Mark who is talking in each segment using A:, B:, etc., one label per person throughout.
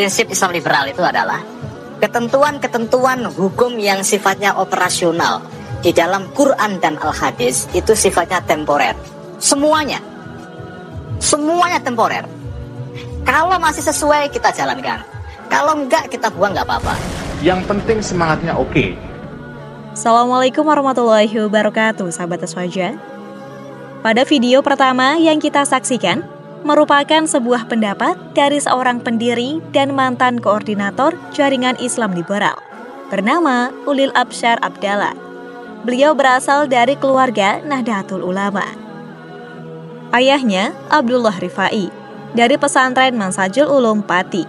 A: prinsip Islam liberal itu adalah ketentuan-ketentuan hukum yang sifatnya operasional di dalam Quran dan Al-Hadis itu sifatnya temporer. Semuanya temporer. Kalau masih sesuai kita jalankan, kalau enggak kita buang, nggak apa-apa.
B: Yang penting semangatnya oke.
C: Assalamualaikum warahmatullahi wabarakatuh, sahabat Aswaja. Pada video pertama yang kita saksikan merupakan sebuah pendapat dari seorang pendiri dan mantan koordinator jaringan Islam liberal bernama Ulil Absyar Abdallah. Beliau berasal dari keluarga Nahdlatul Ulama. Ayahnya Abdullah Rifai dari pesantren Mansajul Ulum Pati.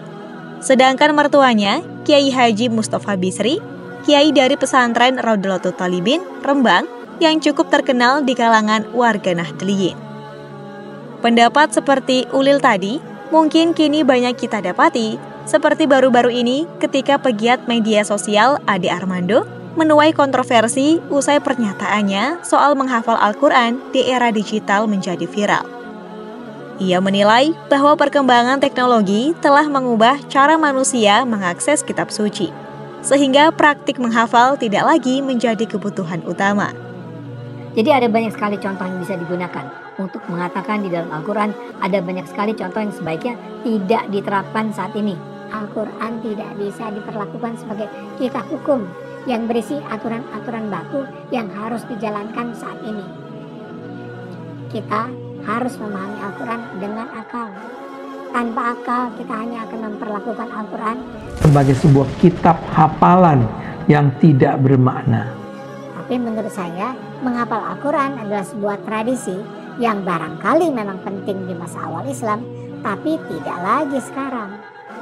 C: Sedangkan mertuanya Kiai Haji Mustafa Bisri, kiai dari pesantren Raudlatul Talibin Rembang yang cukup terkenal di kalangan warga Nahdliyin. Pendapat seperti Ulil tadi mungkin kini banyak kita dapati, seperti baru-baru ini ketika pegiat media sosial Ade Armando menuai kontroversi usai pernyataannya soal menghafal Al-Quran di era digital menjadi viral. Ia menilai bahwa perkembangan teknologi telah mengubah cara manusia mengakses kitab suci, sehingga praktik menghafal tidak lagi menjadi kebutuhan utama.
D: Jadi ada banyak sekali contoh yang bisa digunakan untuk mengatakan di dalam Al-Quran ada banyak sekali contoh yang sebaiknya tidak diterapkan saat ini. Al-Quran tidak bisa diperlakukan sebagai kitab hukum yang berisi aturan-aturan baku yang harus dijalankan saat ini. Kita harus memahami Al-Quran dengan akal. Tanpa akal kita hanya akan memperlakukan Al-Quran
E: sebagai sebuah kitab hafalan yang tidak bermakna.
D: Tapi menurut saya, menghafal Al-Quran adalah sebuah tradisi yang barangkali memang penting di masa awal Islam, tapi tidak lagi sekarang.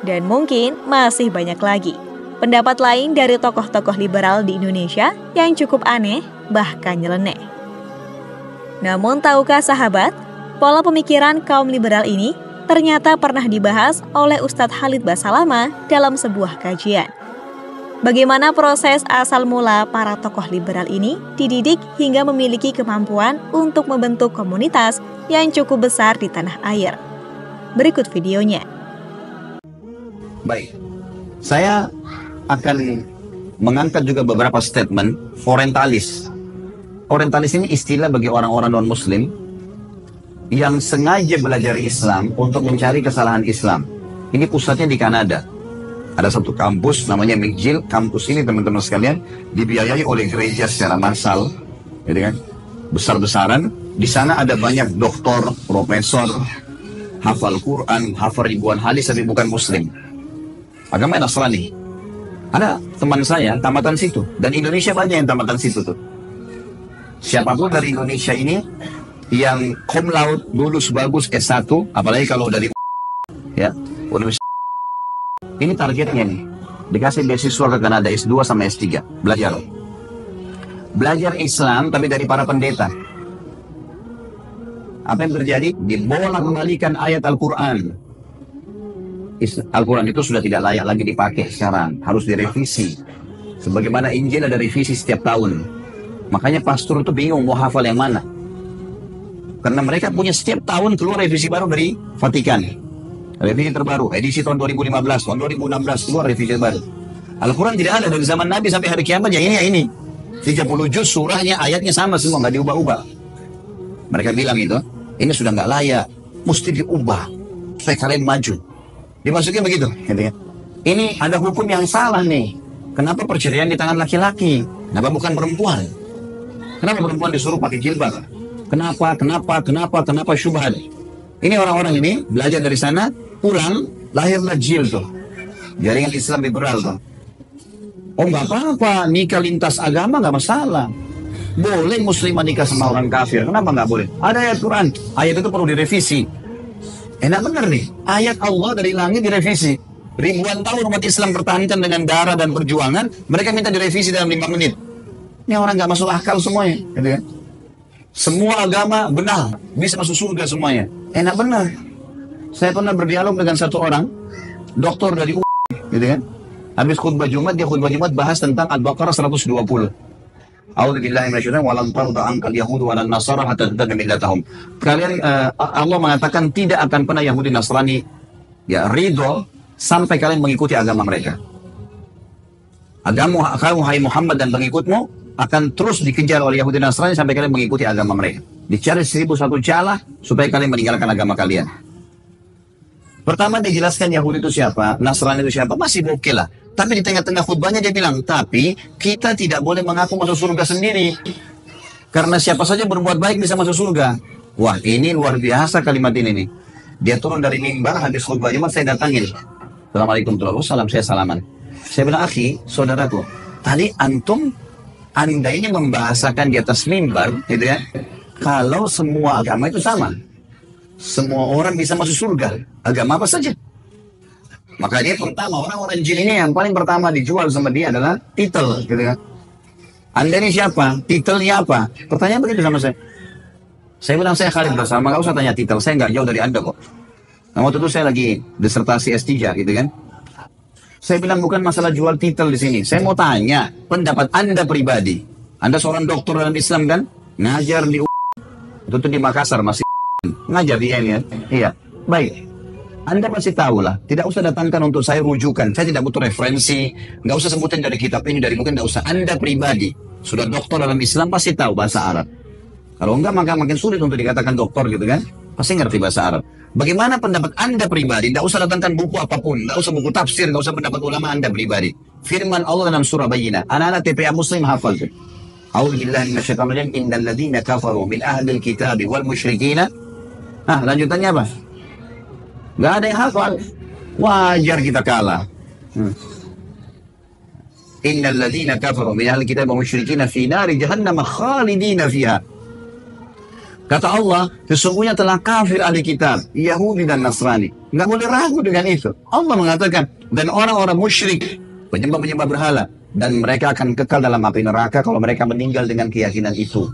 C: Dan mungkin masih banyak lagi pendapat lain dari tokoh-tokoh liberal di Indonesia yang cukup aneh, bahkan nyeleneh. Namun tahukah sahabat, pola pemikiran kaum liberal ini ternyata pernah dibahas oleh Ustadz Khalid Basalamah dalam sebuah kajian. Bagaimana proses asal mula para tokoh liberal ini dididik hingga memiliki kemampuan untuk membentuk komunitas yang cukup besar di tanah air. Berikut videonya.
F: Baik, saya akan mengangkat juga beberapa statement orientalis. Orientalis ini istilah bagi orang-orang non-muslim yang sengaja belajar Islam untuk mencari kesalahan Islam. Ini pusatnya di Kanada. Ada satu kampus namanya McGill. Kampus ini teman-teman sekalian dibiayai oleh gereja secara massal, gitu kan? Besar-besaran. Di sana ada banyak doktor, profesor, hafal Quran, hafal ribuan hadis tapi bukan muslim. Agama Nasrani. Ada teman saya tamatan situ, dan Indonesia banyak yang tamatan situ tuh. Siapapun dari Indonesia ini yang cum laude lulus bagus S1, apalagi kalau dari ya, universitas. Ini targetnya nih, dikasih beasiswa ke Kanada S2 sama S3, belajar Islam tapi dari para pendeta. Apa yang terjadi? Dibolak-balikan ayat Al-Quran. Al-Quran itu sudah tidak layak lagi dipakai sekarang, harus direvisi. Sebagaimana Injil ada revisi setiap tahun. Makanya pastor itu bingung mau hafal yang mana, karena mereka punya setiap tahun keluar revisi baru dari Vatikan. Revisi terbaru, edisi tahun 2015, tahun 2016 keluar revisi baru. Al-Quran tidak ada dari zaman Nabi sampai hari kiamat, yang ini. 30 juz surahnya, ayatnya sama semua, nggak diubah-ubah. Mereka bilang itu, ini sudah nggak layak, mesti diubah supaya kalian maju. Dimasukin begitu. Ini ada hukum yang salah nih. Kenapa perceraian di tangan laki-laki? Kenapa bukan perempuan? Kenapa perempuan disuruh pakai jilbab? Kenapa syubhat? Ini orang-orang ini belajar dari sana, pulang, lahirlah JIL tuh, jaringan Islam liberal tuh. Oh nggak apa-apa, nikah lintas agama nggak masalah. Boleh muslimah nikah sama orang kafir, kenapa nggak boleh? Ada ayat Quran, ayat itu perlu direvisi. Enak bener nih, ayat Allah dari langit direvisi. Ribuan tahun umat Islam pertahankan dengan darah dan perjuangan, mereka minta direvisi dalam 5 menit. Ini orang nggak masuk akal semuanya, gitu kan? Semua agama benar, bisa masuk surga semuanya. Enak benar. Saya pernah berdialog dengan satu orang, doktor dari gitu kan? Habis khutbah Jumat, dia khutbah Jumat bahas tentang Al-Baqarah 120. A'udzubillahi minasyaitonir wa lan tarda ankal yahudu wa lan nasara hatta tattabi'a millatahum. Kalian Allah mengatakan tidak akan pernah Yahudi Nasrani ya ridho sampai kalian mengikuti agama mereka. Agama kamu, hai Muhammad, dan pengikutmu akan terus dikejar oleh Yahudi dan Nasrani sampai kalian mengikuti agama mereka. Dicari 1001 celah supaya kalian meninggalkan agama kalian. Pertama dijelaskan Yahudi itu siapa, Nasrani itu siapa, masih oke lah. Tapi di tengah-tengah khutbahnya dia bilang, tapi kita tidak boleh mengaku masuk surga sendiri. Karena siapa saja berbuat baik bisa masuk surga. Wah, ini luar biasa kalimat ini nih. Dia turun dari mimbar habis khutbah Jumat, saya datangin. Assalamualaikum warahmatullahi wabarakatuh, saya salaman. Saya bilang, akhi, saudaraku, tadi antum andainya membahasakan di atas mimbar, gitu ya, kalau semua agama itu sama, semua orang bisa masuk surga, agama apa saja. Maka dia pertama, orang-orang jin ini yang paling pertama dijual sama dia adalah titel, gitu kan. Anda ini siapa? Titelnya apa? Pertanyaan begitu sama saya. Saya bilang, saya Khalid bersama, nggak usah tanya titel, saya nggak jauh dari Anda kok. Nah, waktu itu saya lagi disertasi S3, gitu kan. Saya bilang bukan masalah jual titel di sini. Saya mau tanya pendapat Anda pribadi. Anda seorang dokter dalam Islam kan? Ngajar di itu di Makassar masih ngajar di ini ya. Iya. Baik. Anda pasti tahu lah. Tidak usah datangkan untuk saya rujukan. Saya tidak butuh referensi. Nggak usah sebutin dari kitab ini, dari mungkin nggak usah. Anda pribadi sudah dokter dalam Islam pasti tahu bahasa Arab. Kalau enggak maka makin sulit untuk dikatakan dokter gitu kan. Pasti ngerti bahasa Arab. Bagaimana pendapat Anda pribadi? Tidak usah datangkan buku apapun, tidak usah buku tafsir, tidak usah pendapat ulama Anda pribadi. Firman Allah dalam surah Bayyinah. Anak-anak TPA Muslim hafal tuh. A'udzubillahi minasyaitonir rajim. Innal ladzina kafaru min ahlil kitabi wal musyrikina. Lanjutannya apa? Gak ada yang hafal. Wajar kita kalah. Innal ladzina kafaru min ahlil kitabi wal musyrikina fi nari jahannam khalidina fiha. Kata Allah, sesungguhnya telah kafir ahli kitab, Yahudi dan Nasrani. Nggak boleh ragu dengan itu. Allah mengatakan, dan orang-orang musyrik, penyembah-penyembah berhala, dan mereka akan kekal dalam api neraka kalau mereka meninggal dengan keyakinan itu.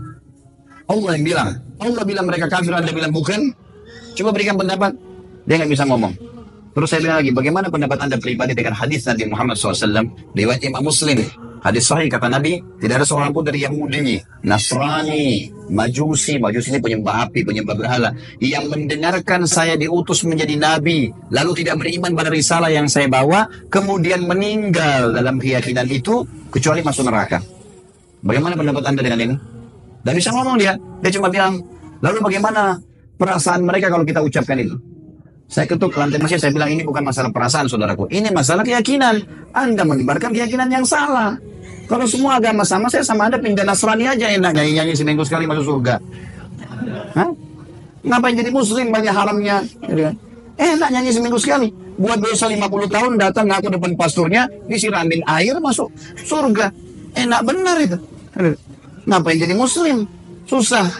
F: Allah yang bilang. Allah bilang mereka kafir, Anda bilang bukan. Coba berikan pendapat. Dia nggak bisa ngomong. Terus saya bilang lagi, bagaimana pendapat Anda pribadi dengan hadis Nabi Muhammad SAW, riwayat Imam Muslim. Hadis sahih kata Nabi, tidak ada seorang pun dari Yahudi, Nasrani, Majusi ini penyembah api, penyembah berhala, yang mendengarkan saya diutus menjadi Nabi, lalu tidak beriman pada risalah yang saya bawa, kemudian meninggal dalam keyakinan itu, kecuali masuk neraka. Bagaimana pendapat Anda dengan ini? Dan bisa ngomong dia cuma bilang, lalu bagaimana perasaan mereka kalau kita ucapkan itu? Saya ketuk lantai masjid, saya bilang ini bukan masalah perasaan saudaraku, ini masalah keyakinan. Anda menyebarkan keyakinan yang salah. Kalau semua agama sama, saya sama Anda pindah Nasrani aja enak, nyanyi-nyanyi seminggu sekali masuk surga. Hah? Ngapain jadi muslim banyak haramnya? Enak nyanyi seminggu sekali. Buat dosa 50 tahun datang ngaku depan pasturnya, disiramin air masuk surga. Enak benar itu. Ngapain jadi muslim? Susah.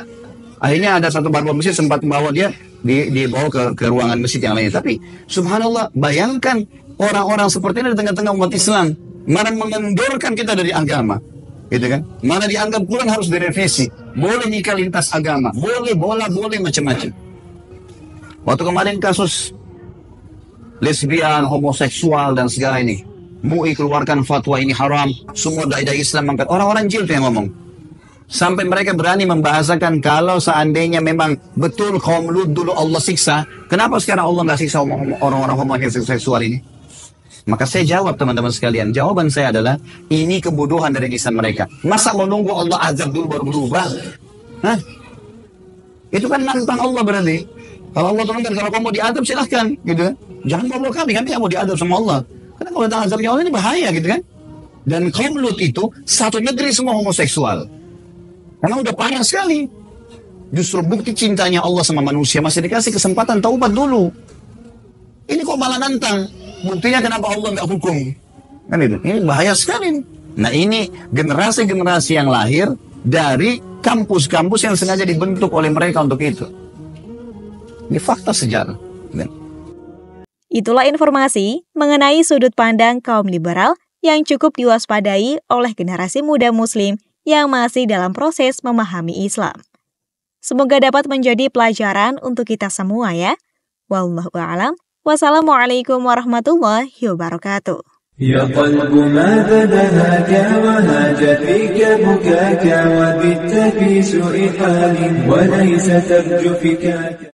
F: Akhirnya ada satu barbar masjid sempat membawa dia dibawa ke ruangan masjid yang lain. Tapi subhanallah, bayangkan orang-orang seperti ini di tengah-tengah umat Islam, mana mengendorkan kita dari agama, gitu kan? Mana dianggap Quran harus direvisi, boleh nikah lintas agama, boleh bola, boleh macam-macam. Waktu kemarin kasus lesbian, homoseksual dan segala ini, MUI keluarkan fatwa ini haram, semua dai-dai Islam angkat, orang-orang jil yang ngomong. Sampai mereka berani membahasakan kalau seandainya memang betul kaum Lut dulu Allah siksa, kenapa sekarang Allah nggak siksa orang-orang homoseksual ini? Maka saya jawab teman-teman sekalian, jawaban saya adalah ini kebodohan dari lisan mereka. Masa menunggu Allah azab dulu baru berubah? Hah? Itu kan nantang Allah berarti. Kalau Allah turunkan, kalau kamu mau diadab silahkan, gitu kan? Jangan bawa kami nggak mau diadab sama Allah. Karena kalau datang azabnya Allah ini bahaya, gitu kan? Dan kaum Lut itu satu negeri semua homoseksual. Karena udah parah sekali. Justru bukti cintanya Allah sama manusia masih dikasih kesempatan taubat dulu. Ini kok malah nantang. Buktinya kenapa Allah nggak hukum? Kan itu. Ini bahaya sekali. Nah ini generasi-generasi yang lahir dari kampus-kampus yang sengaja dibentuk oleh mereka untuk itu. Ini fakta sejarah.
C: Itulah informasi mengenai sudut pandang kaum liberal yang cukup diwaspadai oleh generasi muda muslim yang masih dalam proses memahami Islam. Semoga dapat menjadi pelajaran untuk kita semua ya. Wallahu a'lam. Wassalamualaikum warahmatullahi wabarakatuh.
G: يا قلب ماذا دهاك وهاج فيك بكاك وبت في سوء حال وليس ترجو فكاك